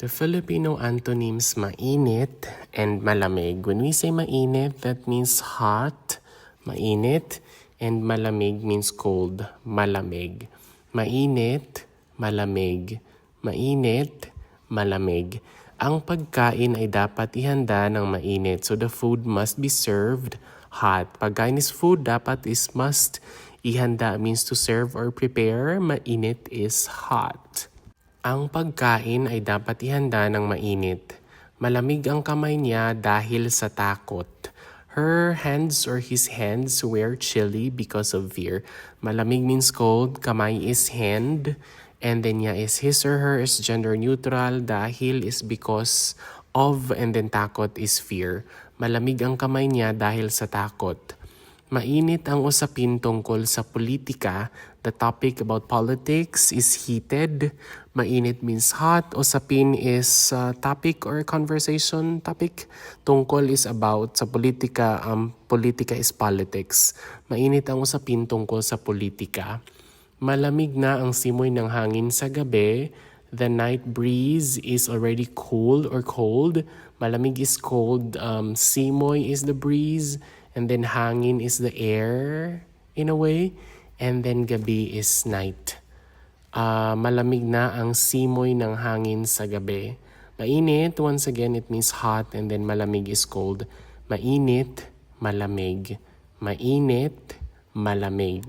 The Filipino antonyms mainit and malamig. When we say mainit, that means hot, mainit, and malamig means cold, malamig. Mainit, malamig. Mainit, malamig. Ang pagkain ay dapat ihanda ng mainit. So the food must be served hot. Pagkain is food, dapat is must. Ihanda means to serve or prepare. Mainit is hot. Ang pagkain ay dapat ihanda ng mainit. Malamig ang kamay niya dahil sa takot. Her hands or his hands were chilly because of fear. Malamig means cold, kamay is hand, and then niya is his or her is gender neutral, dahil is because of, and then takot is fear. Malamig ang kamay niya dahil sa takot. Mainit ang usapin tungkol sa politika. The topic about politics is heated. Mainit means hot. Usapin is topic or conversation topic. Tungkol is about sa politika. Politika is politics. Mainit ang usapin tungkol sa politika. Malamig na ang simoy ng hangin sa gabi. The night breeze is already cool or cold. Malamig is cold. Simoy is the breeze. And then hangin is the air in a way. And then gabi is night. Malamig na ang simoy ng hangin sa gabi. Mainit, once again, it means hot. And then malamig is cold. Mainit, malamig. Mainit, malamig.